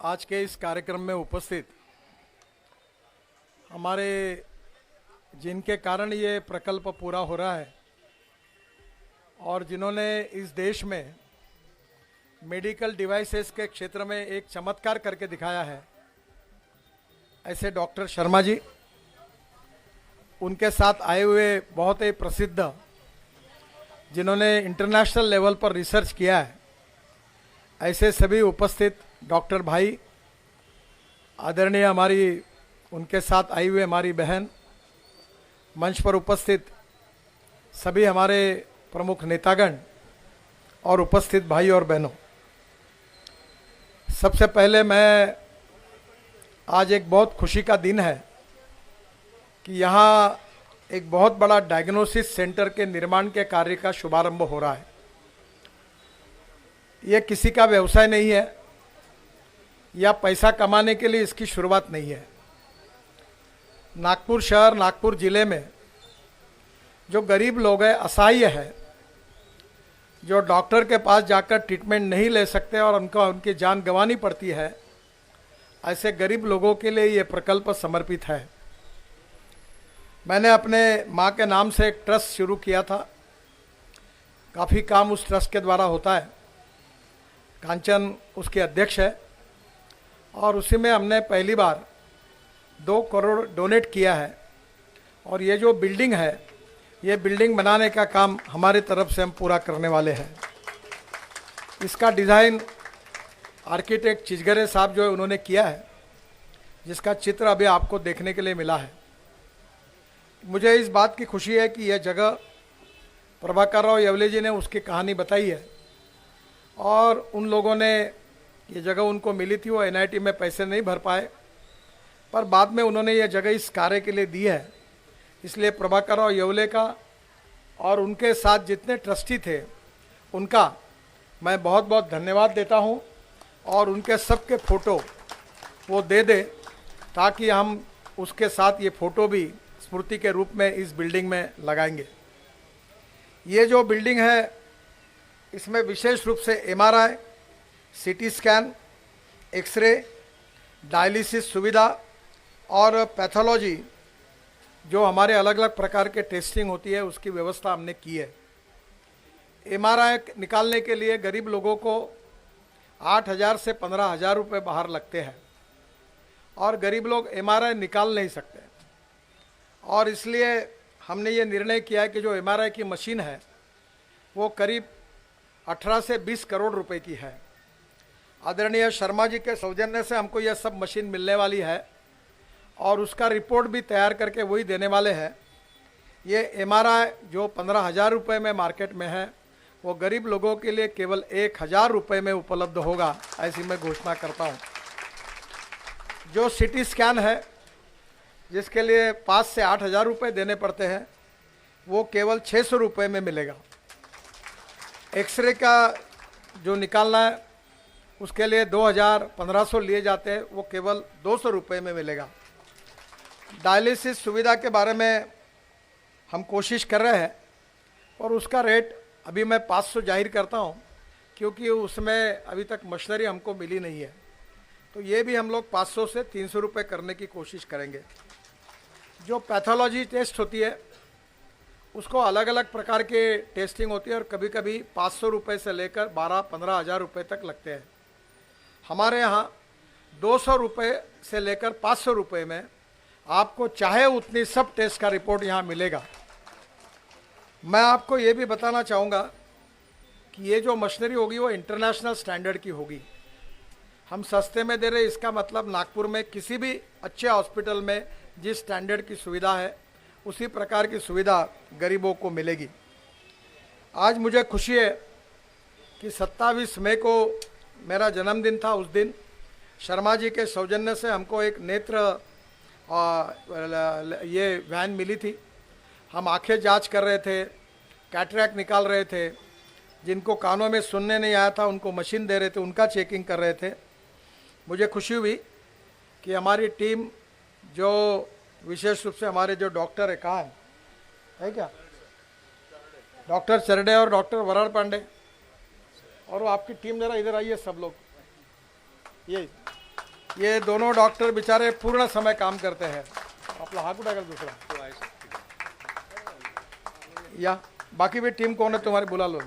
आज के इस कार्यक्रम में उपस्थित हमारे जिनके कारण ये प्रकल्प पूरा हो रहा है और जिन्होंने इस देश में मेडिकल डिवाइसेस के क्षेत्र में एक चमत्कार करके दिखाया है, ऐसे डॉक्टर शर्मा जी, उनके साथ आए हुए बहुत ही प्रसिद्ध जिन्होंने इंटरनेशनल लेवल पर रिसर्च किया है, ऐसे सभी उपस्थित डॉक्टर भाई, आदरणीय हमारी उनके साथ आई हुई हमारी बहन, मंच पर उपस्थित सभी हमारे प्रमुख नेतागण और उपस्थित भाई और बहनों, सबसे पहले मैं आज एक बहुत खुशी का दिन है कि यहाँ एक बहुत बड़ा डायग्नोसिस सेंटर के निर्माण के कार्य का शुभारंभ हो रहा है। ये किसी का व्यवसाय नहीं है या पैसा कमाने के लिए इसकी शुरुआत नहीं है। नागपुर शहर, नागपुर जिले में जो गरीब लोग हैं, असहाय है, जो डॉक्टर के पास जाकर ट्रीटमेंट नहीं ले सकते और उनकी जान गंवानी पड़ती है, ऐसे गरीब लोगों के लिए ये प्रकल्प समर्पित है। मैंने अपने माँ के नाम से एक ट्रस्ट शुरू किया था, काफ़ी काम उस ट्रस्ट के द्वारा होता है, कांचन उसके अध्यक्ष है, और उसी में हमने पहली बार 2 करोड़ डोनेट किया है। और ये जो बिल्डिंग है, ये बिल्डिंग बनाने का काम हमारी तरफ से हम पूरा करने वाले हैं। इसका डिज़ाइन आर्किटेक्ट चिजगरे साहब जो है उन्होंने किया है, जिसका चित्र अभी आपको देखने के लिए मिला है। मुझे इस बात की खुशी है कि यह जगह प्रभाकर राव येवले जी ने उसकी कहानी बताई है और उन लोगों ने ये जगह उनको मिली थी, वो एनआईटी में पैसे नहीं भर पाए, पर बाद में उन्होंने ये जगह इस कार्य के लिए दी है। इसलिए प्रभाकर राव येवले का और उनके साथ जितने ट्रस्टी थे उनका मैं बहुत बहुत धन्यवाद देता हूँ, और उनके सबके फ़ोटो वो दे दे ताकि हम उसके साथ ये फ़ोटो भी स्मृति के रूप में इस बिल्डिंग में लगाएंगे। ये जो बिल्डिंग है, इसमें विशेष रूप से MRI, CT scan, x ray, dialysis सुविधा और पैथोलॉजी, जो हमारे अलग अलग प्रकार के टेस्टिंग होती है, उसकी व्यवस्था हमने की है। एमआरआई निकालने के लिए गरीब लोगों को 8,000 से 15,000 रुपये बाहर लगते हैं और गरीब लोग एमआरआई निकाल नहीं सकते, और इसलिए हमने ये निर्णय किया है कि जो एमआरआई की मशीन है वो करीब 18 से 20 करोड़ रुपए की है। आदरणीय शर्मा जी के सौजन्य से हमको यह सब मशीन मिलने वाली है और उसका रिपोर्ट भी तैयार करके वही देने वाले हैं। ये एमआरआई जो 15,000 रुपये में मार्केट में है, वो गरीब लोगों के लिए केवल 1,000 रुपये में उपलब्ध होगा, ऐसी मैं घोषणा करता हूँ। जो सीटी स्कैन है, जिसके लिए 5 से 8,000 रुपये देने पड़ते हैं, वो केवल 600 रुपये में मिलेगा। एक्सरे का जो निकालना है उसके लिए 2,000-1,500 लिए जाते हैं, वो केवल 200 रुपये में मिलेगा। डायलिसिस सुविधा के बारे में हम कोशिश कर रहे हैं और उसका रेट अभी मैं 500 जाहिर करता हूँ, क्योंकि उसमें अभी तक मशीनरी हमको मिली नहीं है, तो ये भी हम लोग 500 से 300 रुपये करने की कोशिश करेंगे। जो पैथोलॉजी टेस्ट होती है उसको अलग अलग प्रकार के टेस्टिंग होती है और कभी कभी 500 रुपये से लेकर 12-15 हज़ार रुपये तक लगते हैं। हमारे यहाँ 200 रुपये से लेकर 500 रुपये में आपको चाहे उतनी सब टेस्ट का रिपोर्ट यहाँ मिलेगा। मैं आपको ये भी बताना चाहूँगा कि ये जो मशीनरी होगी वो इंटरनेशनल स्टैंडर्ड की होगी। हम सस्ते में दे रहे, इसका मतलब नागपुर में किसी भी अच्छे हॉस्पिटल में जिस स्टैंडर्ड की सुविधा है उसी प्रकार की सुविधा गरीबों को मिलेगी। आज मुझे खुशी है कि 27 मई को मेरा जन्मदिन था। उस दिन शर्मा जी के सौजन्य से हमको एक नेत्र ये वैन मिली थी। हम आंखें जांच कर रहे थे, कैटरैक्ट निकाल रहे थे, जिनको कानों में सुनने नहीं आया था उनको मशीन दे रहे थे, उनका चेकिंग कर रहे थे। मुझे खुशी हुई कि हमारी टीम जो विशेष रूप से हमारे जो डॉक्टर है, कहाँ है क्या, डॉक्टर चरडे और डॉक्टर वराड़ पांडे, और वो आपकी टीम जरा इधर आइए सब लोग। ये दोनों डॉक्टर बेचारे पूर्ण समय काम करते हैं। आपला हाथ उठाकर दूसरा, या बाकी भी टीम कौन है तुम्हारी, बुला लो।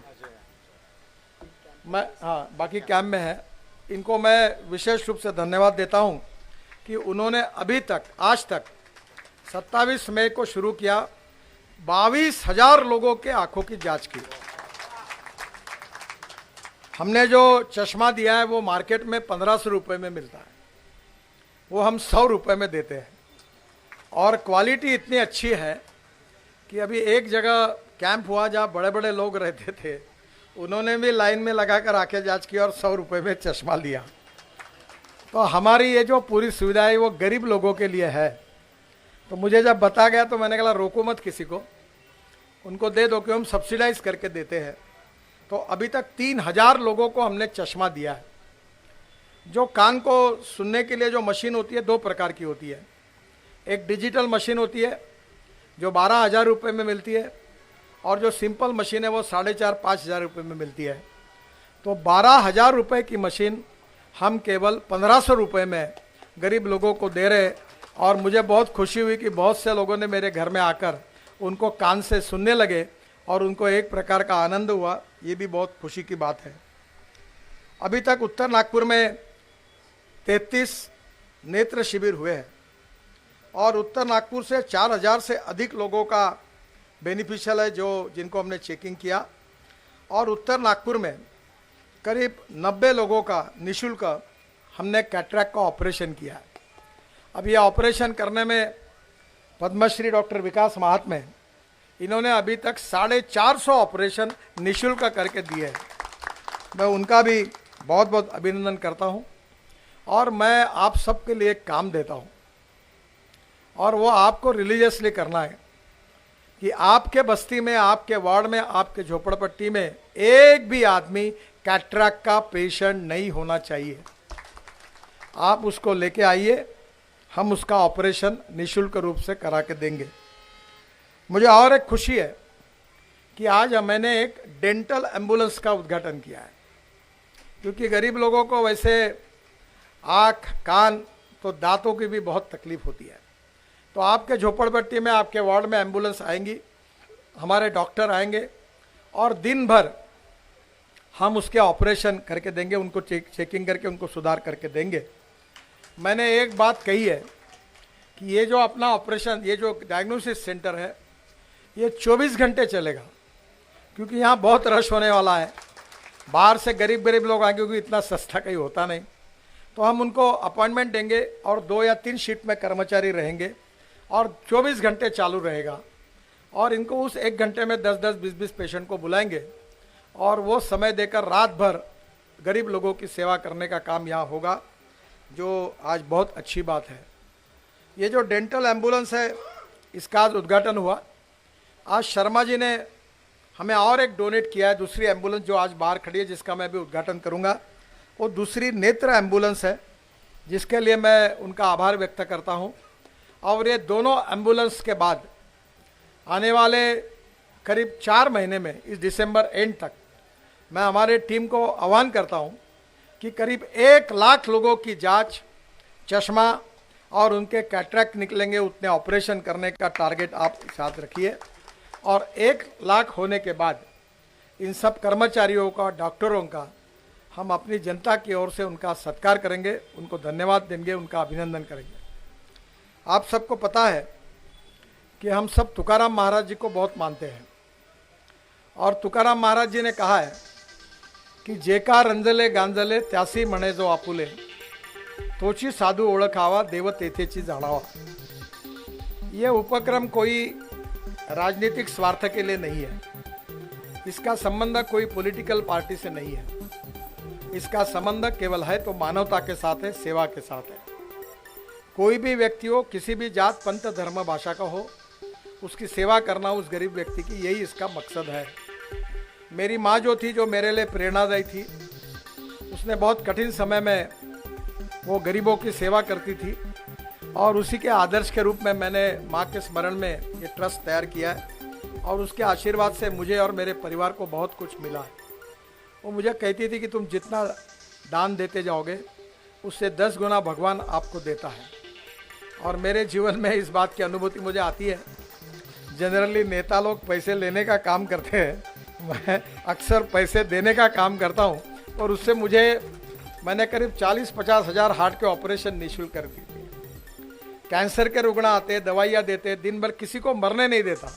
मैं, हाँ, बाकी कैंप में है। इनको मैं विशेष रूप से धन्यवाद देता हूं कि उन्होंने अभी तक, आज तक 27 मई को शुरू किया, 22,000 लोगों के आंखों की जांच की। हमने जो चश्मा दिया है वो मार्केट में 1500 रुपये में मिलता है, वो हम 100 रुपये में देते हैं। और क्वालिटी इतनी अच्छी है कि अभी एक जगह कैंप हुआ जहाँ बड़े बड़े लोग रहते थे, उन्होंने भी लाइन में लगाकर आंखें जांच की और 100 रुपये में चश्मा लिया। तो हमारी ये जो पूरी सुविधा है वो गरीब लोगों के लिए है। तो मुझे जब बता गया तो मैंने कहा रोको मत किसी को, उनको दे दो कि हम सब्सिडाइज करके देते हैं। तो अभी तक 3000 लोगों को हमने चश्मा दिया है। जो कान को सुनने के लिए जो मशीन होती है 2 प्रकार की होती है। एक डिजिटल मशीन होती है जो 12,000 रुपये में मिलती है, और जो सिंपल मशीन है वो 4,500-5,000 रुपये में मिलती है। तो 12,000 रुपये की मशीन हम केवल 1,500 रुपये में गरीब लोगों को दे रहे। और मुझे बहुत खुशी हुई कि बहुत से लोगों ने मेरे घर में आकर उनको कान से सुनने लगे और उनको एक प्रकार का आनंद हुआ। ये भी बहुत खुशी की बात है। अभी तक उत्तर नागपुर में 33 नेत्र शिविर हुए हैं और उत्तर नागपुर से 4,000 से अधिक लोगों का बेनिफिशियल है जो जिनको हमने चेकिंग किया। और उत्तर नागपुर में करीब 90 लोगों का निःशुल्क हमने कैटरैक्ट का ऑपरेशन किया है। अब ये ऑपरेशन करने में पद्मश्री डॉक्टर विकास महात्मे, इन्होंने अभी तक 450 ऑपरेशन निःशुल्क करके दिए हैं। मैं उनका भी बहुत बहुत अभिनंदन करता हूं। और मैं आप सबके लिए एक काम देता हूं, और वो आपको रिलीजियसली करना है कि आपके बस्ती में, आपके वार्ड में, आपके झोपड़पट्टी में एक भी आदमी कैटरैक्ट का पेशेंट नहीं होना चाहिए। आप उसको लेके आइए, हम उसका ऑपरेशन निःशुल्क रूप से करा के देंगे। मुझे और एक खुशी है कि आज मैंने एक डेंटल एम्बुलेंस का उद्घाटन किया है, क्योंकि गरीब लोगों को वैसे आँख, कान, तो दांतों की भी बहुत तकलीफ होती है। तो आपके झोपड़पट्टी में, आपके वार्ड में एम्बुलेंस आएंगी, हमारे डॉक्टर आएंगे और दिन भर हम उसके ऑपरेशन करके देंगे, उनको चेकिंग करके उनको सुधार करके देंगे। मैंने एक बात कही है कि ये जो अपना ऑपरेशन, ये जो डायग्नोसिस सेंटर है, ये 24 घंटे चलेगा, क्योंकि यहाँ बहुत रश होने वाला है। बाहर से गरीब लोग आएंगे, क्योंकि इतना सस्ता कहीं होता नहीं। तो हम उनको अपॉइंटमेंट देंगे और 2 या 3 शिफ्ट में कर्मचारी रहेंगे और 24 घंटे चालू रहेगा। और इनको उस 1 घंटे में 10-10, 20-20 पेशेंट को बुलाएंगे और वो समय देकर रात भर गरीब लोगों की सेवा करने का काम यहाँ होगा, जो आज बहुत अच्छी बात है। ये जो डेंटल एम्बुलेंस है, इसका आज उद्घाटन हुआ। आज शर्मा जी ने हमें और एक डोनेट किया है, दूसरी एम्बुलेंस जो आज बाहर खड़ी है, जिसका मैं भी उद्घाटन करूंगा। वो दूसरी नेत्र एम्बुलेंस है, जिसके लिए मैं उनका आभार व्यक्त करता हूं। और ये दोनों एम्बुलेंस के बाद आने वाले करीब 4 महीने में, इस दिसंबर एंड तक, मैं हमारे टीम को आह्वान करता हूं कि करीब 1 लाख लोगों की जांच, चश्मा और उनके कैटरैक्ट निकलेंगे, उतने ऑपरेशन करने का टारगेट आप साथ रखिए। और 1 लाख होने के बाद इन सब कर्मचारियों का, डॉक्टरों का हम अपनी जनता की ओर से उनका सत्कार करेंगे, उनको धन्यवाद देंगे, उनका अभिनंदन करेंगे। आप सबको पता है कि हम सब तुकाराम महाराज जी को बहुत मानते हैं, और तुकाराम महाराज जी ने कहा है कि जेका रंजले गांजले त्यासी म्हणे जो आपुले, तोची साधू ओळखावा देव तेथेची जाणावा। ये उपक्रम कोई राजनीतिक स्वार्थ के लिए नहीं है, इसका संबंध कोई पॉलिटिकल पार्टी से नहीं है, इसका संबंध केवल है तो मानवता के साथ है, सेवा के साथ है। कोई भी व्यक्ति हो, किसी भी जात, पंथ, धर्म, भाषा का हो, उसकी सेवा करना उस गरीब व्यक्ति की, यही इसका मकसद है। मेरी माँ जो थी, जो मेरे लिए प्रेरणादायी थी, उसने बहुत कठिन समय में वो गरीबों की सेवा करती थी और उसी के आदर्श के रूप में मैंने माँ के स्मरण में ये ट्रस्ट तैयार किया है और उसके आशीर्वाद से मुझे और मेरे परिवार को बहुत कुछ मिला है। वो मुझे कहती थी कि तुम जितना दान देते जाओगे उससे 10 गुना भगवान आपको देता है। और मेरे जीवन में इस बात की अनुभूति मुझे आती है। जनरली नेता लोग पैसे लेने का काम करते हैं, मैं अक्सर पैसे देने का काम करता हूँ और उससे मैंने करीब 40-50 हज़ार हार्ट के ऑपरेशन निःशुल्क कर दिए थे। कैंसर के रुग्ण आते, दवाइयाँ देते, दिन भर किसी को मरने नहीं देता।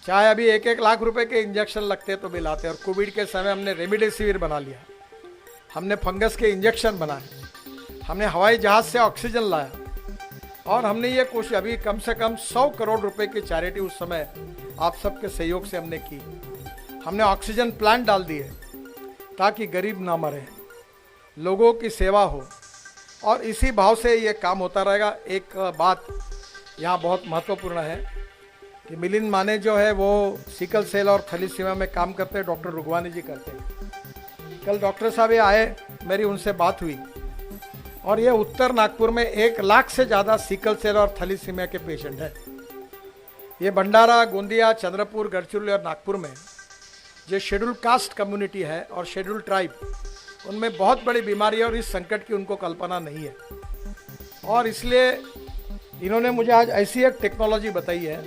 चाहे अभी 1-1 लाख रुपए के इंजेक्शन लगते तो भी लाते। और कोविड के समय हमने रेमडेसिविर बना लिया, हमने फंगस के इंजेक्शन बनाए, हमने हवाई जहाज से ऑक्सीजन लाया और हमने ये कोशिश अभी कम से कम 100 करोड़ रुपए की चैरिटी उस समय आप सबके सहयोग से हमने की। हमने ऑक्सीजन प्लांट डाल दिए ताकि गरीब ना मरे, लोगों की सेवा हो और इसी भाव से ये काम होता रहेगा। एक बात यहाँ बहुत महत्वपूर्ण है कि मिलिंद माने जो है वो सिकल सेल और थैलीसीमिया में काम करते हैं, डॉक्टर रुगवानी जी करते हैं। कल डॉक्टर साहब ये आए, मेरी उनसे बात हुई और ये उत्तर नागपुर में 1 लाख से ज़्यादा सिकल सेल और थैलीसीमिया के पेशेंट हैं। ये भंडारा, गोंदिया, चंद्रपुर, गढ़चिरौली और नागपुर में जो शेड्यूल कास्ट कम्युनिटी है और शेड्यूल ट्राइब, उनमें बहुत बड़ी बीमारी है और इस संकट की उनको कल्पना नहीं है। और इसलिए इन्होंने मुझे आज ऐसी एक टेक्नोलॉजी बताई है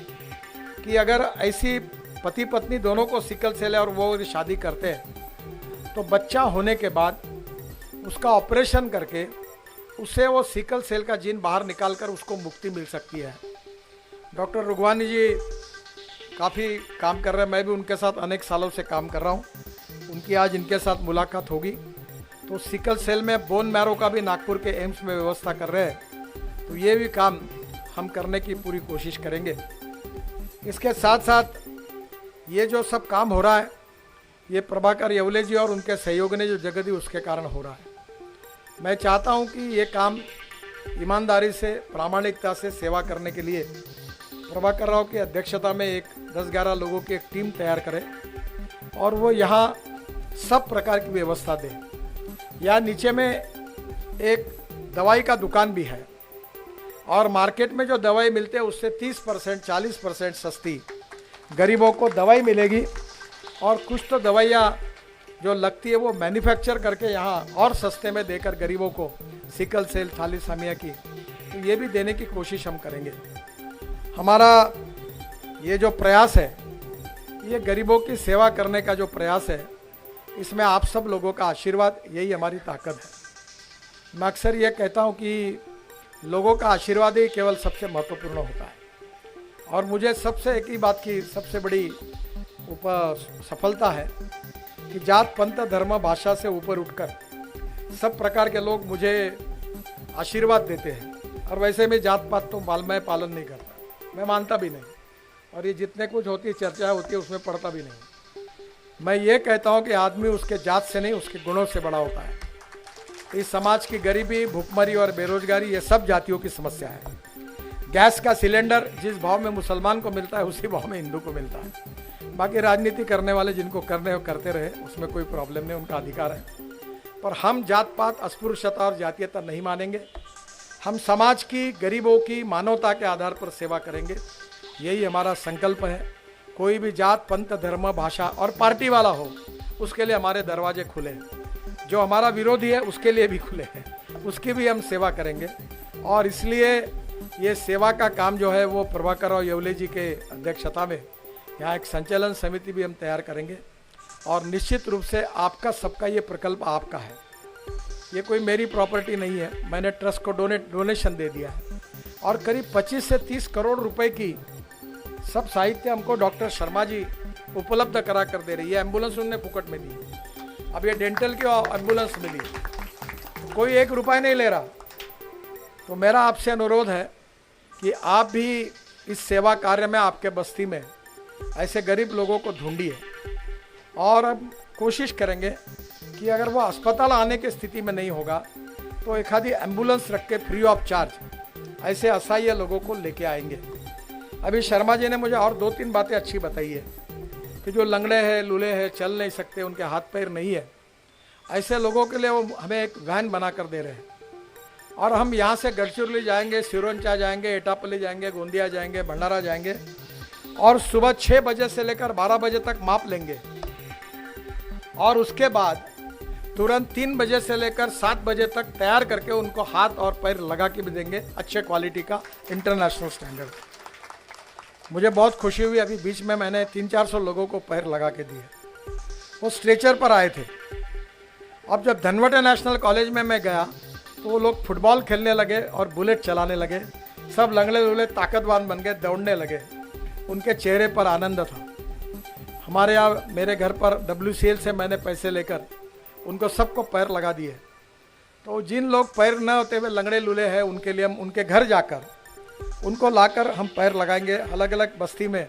कि अगर ऐसी पति पत्नी दोनों को सिकल सेल है और वो शादी करते हैं तो बच्चा होने के बाद उसका ऑपरेशन करके उससे वो सिकल सेल का जीन बाहर निकाल कर उसको मुक्ति मिल सकती है। डॉक्टर रुगवानी जी काफ़ी काम कर रहे हैं, मैं भी उनके साथ अनेक सालों से काम कर रहा हूँ। उनकी आज इनके साथ मुलाकात होगी। तो सिकल सेल में बोन मैरो का भी नागपुर के एम्स में व्यवस्था कर रहे हैं, तो ये भी काम हम करने की पूरी कोशिश करेंगे। इसके साथ साथ ये जो सब काम हो रहा है ये प्रभाकर येवले जी और उनके सहयोग ने जो जगह दी उसके कारण हो रहा है। मैं चाहता हूँ कि ये काम ईमानदारी से, प्रामाणिकता से सेवा करने के लिए प्रभाकर राव की अध्यक्षता में एक 10-11 लोगों की एक टीम तैयार करें और वो यहाँ सब प्रकार की व्यवस्था दें। यहाँ नीचे में एक दवाई का दुकान भी है और मार्केट में जो दवाई मिलते हैं उससे 30%, 40% सस्ती गरीबों को दवाई मिलेगी। और कुछ तो दवाइयाँ जो लगती है वो मैन्युफैक्चर करके यहाँ और सस्ते में देकर गरीबों को सिकल सेल, थैलीसीमिया की, तो ये भी देने की कोशिश हम करेंगे। हमारा ये जो प्रयास है, ये गरीबों की सेवा करने का जो प्रयास है, इसमें आप सब लोगों का आशीर्वाद, यही हमारी ताकत है। मैं अक्सर ये कहता हूँ कि लोगों का आशीर्वाद ही केवल सबसे महत्वपूर्ण होता है। और मुझे सबसे एक ही बात की सबसे बड़ी सफलता है कि जात, पंथ, धर्म, भाषा से ऊपर उठकर सब प्रकार के लोग मुझे आशीर्वाद देते हैं। और वैसे में जात पात तो मैं पालन नहीं करता, मैं मानता भी नहीं। और ये जितने कुछ होती है, चर्चा होती है, उसमें पढ़ता भी नहीं। मैं ये कहता हूँ कि आदमी उसके जात से नहीं, उसके गुणों से बड़ा होता है। इस समाज की गरीबी, भूखमरी और बेरोजगारी ये सब जातियों की समस्या है। गैस का सिलेंडर जिस भाव में मुसलमान को मिलता है उसी भाव में हिंदू को मिलता है। बाकी राजनीति करने वाले जिनको करने हो करते रहे, उसमें कोई प्रॉब्लम नहीं, उनका अधिकार है। पर हम जात पात, अस्पृश्यता और जातीयता नहीं मानेंगे। हम समाज की, गरीबों की, मानवता के आधार पर सेवा करेंगे, यही हमारा संकल्प है। कोई भी जात, पंथ, धर्म, भाषा और पार्टी वाला हो, उसके लिए हमारे दरवाजे खुले हैं। जो हमारा विरोधी है उसके लिए भी खुले हैं, उसकी भी हम सेवा करेंगे। और इसलिए ये सेवा का काम जो है वो प्रभाकर राव येवले जी के अध्यक्षता में यहाँ एक संचालन समिति भी हम तैयार करेंगे। और निश्चित रूप से आपका सबका ये प्रकल्प आपका है, ये कोई मेरी प्रॉपर्टी नहीं है। मैंने ट्रस्ट को डोनेशन दे दिया है और करीब 25 से 30 करोड़ रुपए की सब साहित्य हमको डॉक्टर शर्मा जी उपलब्ध करा कर दे रही है। एम्बुलेंस उन्होंने फुकट में दी, अब ये डेंटल की एम्बुलेंस मिली, कोई 1 रुपया नहीं ले रहा। तो मेरा आपसे अनुरोध है कि आप भी इस सेवा कार्य में, आपके बस्ती में ऐसे गरीब लोगों को ढूंढिए। और अब कोशिश करेंगे कि अगर वो अस्पताल आने की स्थिति में नहीं होगा तो एक आधी एम्बुलेंस रख के फ्री ऑफ चार्ज ऐसे असहाय लोगों को लेके आएंगे। अभी शर्मा जी ने मुझे और 2-3 बातें अच्छी बताई है कि जो लंगड़े हैं, लूले हैं, चल नहीं सकते, उनके हाथ पैर नहीं है, ऐसे लोगों के लिए वो हमें एक वैन बना कर दे रहे हैं। और हम यहाँ से गढ़चिरौली जाएंगे, सिरोंचा जाएंगे, एटापल्ली जाएंगे, गोंदिया जाएंगे, भंडारा जाएंगे और सुबह 6 बजे से लेकर 12 बजे तक माप लेंगे और उसके बाद तुरंत 3 बजे से लेकर 7 बजे तक तैयार करके उनको हाथ और पैर लगा के भी देंगे, अच्छे क्वालिटी का, इंटरनेशनल स्टैंडर्ड। मुझे बहुत खुशी हुई, अभी बीच में मैंने 300-400 लोगों को पैर लगा के दिए। वो स्ट्रेचर पर आए थे। अब जब धनवटे नेशनल कॉलेज में मैं गया तो वो लोग फुटबॉल खेलने लगे और बुलेट चलाने लगे, सब लंगड़े लूले ताकतवान बन गए, दौड़ने लगे, उनके चेहरे पर आनंद था। हमारे यहाँ मेरे घर पर WCL से मैंने पैसे लेकर उनको सबको पैर लगा दिए। तो जिन लोग पैर न होते हुए लंगड़े लूले हैं, उनके लिए हम उनके घर जाकर उनको लाकर हम पैर लगाएंगे। अलग अलग बस्ती में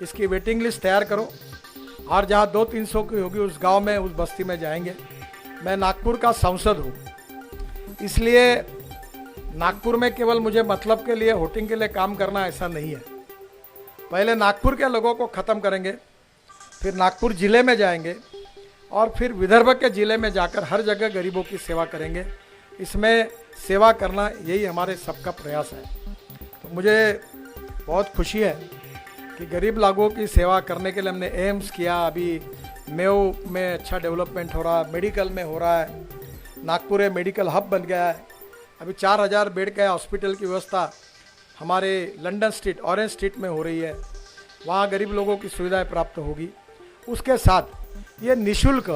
इसकी वेटिंग लिस्ट तैयार करो और जहाँ 200-300 की होगी उस गांव में, उस बस्ती में जाएंगे। मैं नागपुर का सांसद हूँ, इसलिए नागपुर में केवल मुझे मतलब के लिए, वोटिंग के लिए काम करना ऐसा नहीं है। पहले नागपुर के लोगों को ख़त्म करेंगे, फिर नागपुर ज़िले में जाएंगे और फिर विदर्भ के ज़िले में जाकर हर जगह गरीबों की सेवा करेंगे। इसमें सेवा करना यही हमारे सबका प्रयास है। तो मुझे बहुत खुशी है कि गरीब लोगों की सेवा करने के लिए हमने एम्स किया, अभी मेयो में अच्छा डेवलपमेंट हो रहा है, मेडिकल में हो रहा है, नागपुर में मेडिकल हब बन गया है। अभी 4000 बेड का हॉस्पिटल की व्यवस्था हमारे लंदन स्ट्रीट, ऑरेंज स्ट्रीट में हो रही है, वहाँ गरीब लोगों की सुविधाएं प्राप्त होगी। उसके साथ ये निःशुल्क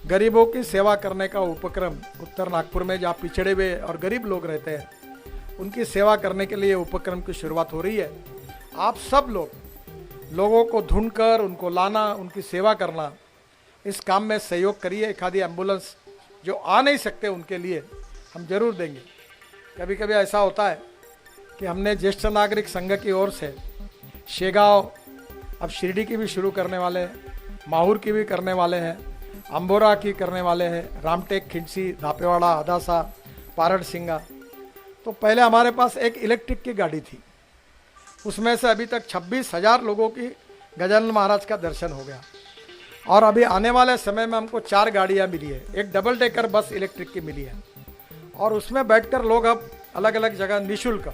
गरीबों की सेवा करने का उपक्रम उत्तर नागपुर में, जहाँ पिछड़े हुए और गरीब लोग रहते हैं, उनकी सेवा करने के लिए उपक्रम की शुरुआत हो रही है। आप सब लोगों को ढूंढकर उनको लाना, उनकी सेवा करना, इस काम में सहयोग करिए। एक आधी एम्बुलेंस जो आ नहीं सकते उनके लिए हम जरूर देंगे। कभी कभी ऐसा होता है कि हमने ज्येष्ठ नागरिक संघ की ओर से शेगांव, अब शिरडी की भी शुरू करने वाले हैं, माहूर की भी करने वाले हैं, अंबोरा की करने वाले हैं, रामटेक, खिंडसी, धापेवाड़ा, हदासा, पारड़ सिंगा। तो पहले हमारे पास एक इलेक्ट्रिक की गाड़ी थी, उसमें से अभी तक 26,000 लोगों की गजानन महाराज का दर्शन हो गया। और अभी आने वाले समय में हमको 4 गाड़ियाँ मिली है, एक डबल डेकर बस इलेक्ट्रिक की मिली है और उसमें बैठकर लोग अब अलग अलग जगह निःशुल्क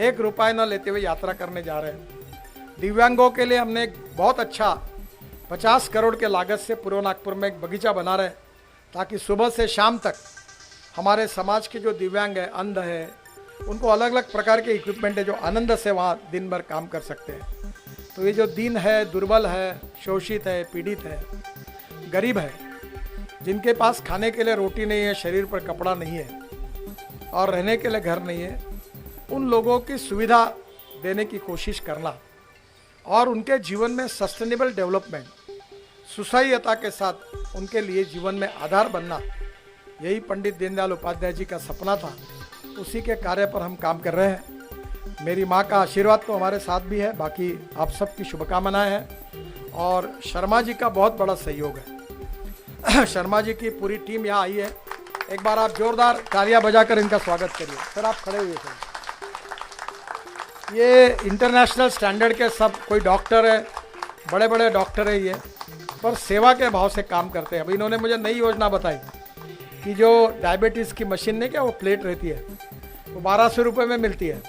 1 रुपये न लेते हुए यात्रा करने जा रहे हैं। दिव्यांगों के लिए हमने एक बहुत अच्छा 50 करोड़ के लागत से पूर्व नागपुर में एक बगीचा बना रहे, ताकि सुबह से शाम तक हमारे समाज के जो दिव्यांग है, अंध है, उनको अलग अलग प्रकार के इक्विपमेंट है, जो आनंद से वहाँ दिन भर काम कर सकते हैं। तो ये जो दीन है, दुर्बल है, शोषित है, पीड़ित है, गरीब है, जिनके पास खाने के लिए रोटी नहीं है, शरीर पर कपड़ा नहीं है और रहने के लिए घर नहीं है, उन लोगों की सुविधा देने की कोशिश करना और उनके जीवन में सस्टेनेबल डेवलपमेंट, सुसह्यता के साथ उनके लिए जीवन में आधार बनना, यही पंडित दीनदयाल उपाध्याय जी का सपना था। उसी के कार्य पर हम काम कर रहे हैं। मेरी माँ का आशीर्वाद तो हमारे साथ भी है, बाकी आप सबकी शुभकामनाएं हैं और शर्मा जी का बहुत बड़ा सहयोग है। शर्मा जी की पूरी टीम यहाँ आई है। एक बार आप जोरदार तालियां बजाकर इनका स्वागत करिए। सर आप खड़े हुए सर। ये इंटरनेशनल स्टैंडर्ड के सब, कोई डॉक्टर है, बड़े बड़े डॉक्टर है ये, पर सेवा के भाव से काम करते हैं। अभी इन्होंने मुझे नई योजना बताई कि जो डायबिटीज़ की मशीन नहीं क्या, वो प्लेट रहती है, वो 1200 रुपये में मिलती है।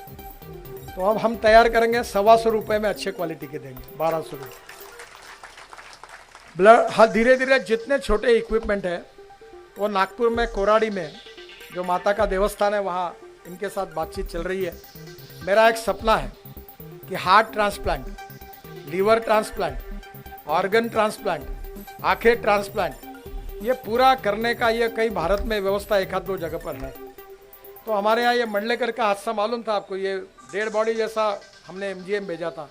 तो अब हम तैयार करेंगे 125 रुपये में अच्छे क्वालिटी के देंगे, 1200 रुपये। ब्लड, हाँ, धीरे धीरे जितने छोटे इक्विपमेंट है वो नागपुर में कोराड़ी में जो माता का देवस्थान है, वहाँ इनके साथ बातचीत चल रही है। मेरा एक सपना है कि heart transplant, liver transplant, organ transplant, आंखें ट्रांसप्लांट, ये पूरा करने का ये कई भारत में व्यवस्था 1-2 जगह पर है। तो हमारे यहाँ ये मंडलेकर का हादसा मालूम था आपको, ये डेड बॉडी जैसा हमने MGM भेजा था,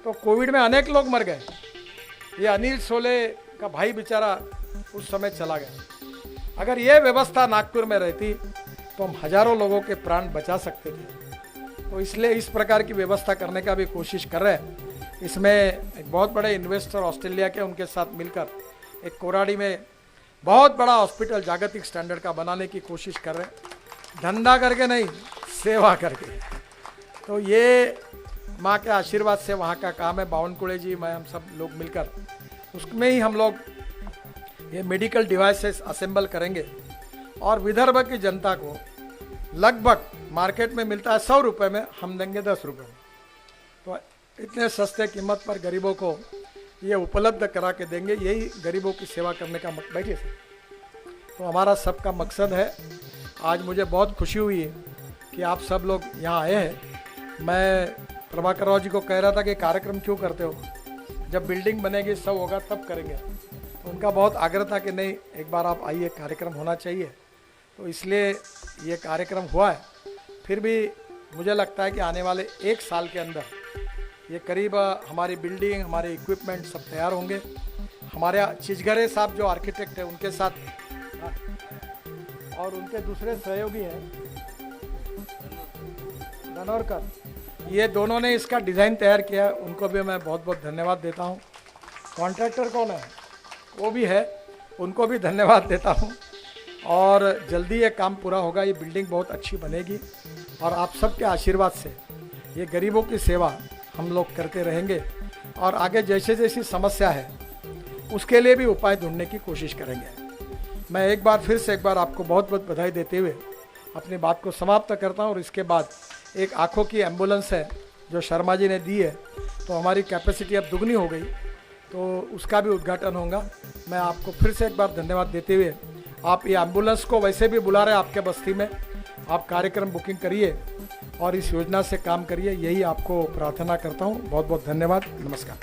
तो कोविड में अनेक लोग मर गए। ये अनिल सोले का भाई बेचारा उस समय चला गया। अगर ये व्यवस्था नागपुर में रहती तो हम हजारों लोगों के प्राण बचा सकते थे। तो इसलिए इस प्रकार की व्यवस्था करने का भी कोशिश कर रहे हैं। इसमें एक बहुत बड़े इन्वेस्टर ऑस्ट्रेलिया के, उनके साथ मिलकर एक कोराड़ी में बहुत बड़ा हॉस्पिटल जागतिक स्टैंडर्ड का बनाने की कोशिश कर रहे हैं, धंधा करके नहीं, सेवा करके। तो ये माँ के आशीर्वाद से वहाँ का काम है। बावनकुड़े जी, मैं, हम सब लोग मिलकर उसमें ही हम लोग ये मेडिकल डिवाइसेस असेंबल करेंगे और विदर्भ की जनता को लगभग मार्केट में मिलता है 100 रुपये में, हम देंगे 10 रुपये में। तो इतने सस्ते कीमत पर गरीबों को ये उपलब्ध करा के देंगे। यही गरीबों की सेवा करने का बैठिए सर, तो हमारा सबका मकसद है। आज मुझे बहुत खुशी हुई है कि आप सब लोग यहाँ आए हैं। मैं प्रभाकर राव जी को कह रहा था कि कार्यक्रम क्यों करते हो, जब बिल्डिंग बनेगी सब होगा तब करेंगे। तो उनका बहुत आग्रह था कि नहीं, एक बार आप आइए, कार्यक्रम होना चाहिए। तो इसलिए ये कार्यक्रम हुआ है। फिर भी मुझे लगता है कि आने वाले 1 साल के अंदर ये करीब हमारी बिल्डिंग, हमारे इक्विपमेंट सब तैयार होंगे। हमारे चिजघरे साहब जो आर्किटेक्ट है उनके साथ और उनके दूसरे सहयोगी हैं धनौरकर, ये दोनों ने इसका डिज़ाइन तैयार किया है। उनको भी मैं बहुत बहुत धन्यवाद देता हूँ। कॉन्ट्रैक्टर कौन है, वो भी है, उनको भी धन्यवाद देता हूँ। और जल्दी ये काम पूरा होगा, ये बिल्डिंग बहुत अच्छी बनेगी और आप सबके आशीर्वाद से ये गरीबों की सेवा हम लोग करते रहेंगे और आगे जैसे जैसी समस्या है उसके लिए भी उपाय ढूंढने की कोशिश करेंगे। मैं एक बार आपको बहुत बहुत बधाई देते हुए अपनी बात को समाप्त करता हूँ। और इसके बाद एक आँखों की एम्बुलेंस है जो शर्मा जी ने दी है, तो हमारी कैपेसिटी अब दुगनी हो गई, तो उसका भी उद्घाटन होगा। मैं आपको फिर से एक बार धन्यवाद देते हुए, आप ये एम्बुलेंस को वैसे भी बुला रहे हैं आपके बस्ती में, आप कार्यक्रम बुकिंग करिए और इस योजना से काम करिए, यही आपको प्रार्थना करता हूँ। बहुत बहुत धन्यवाद, नमस्कार।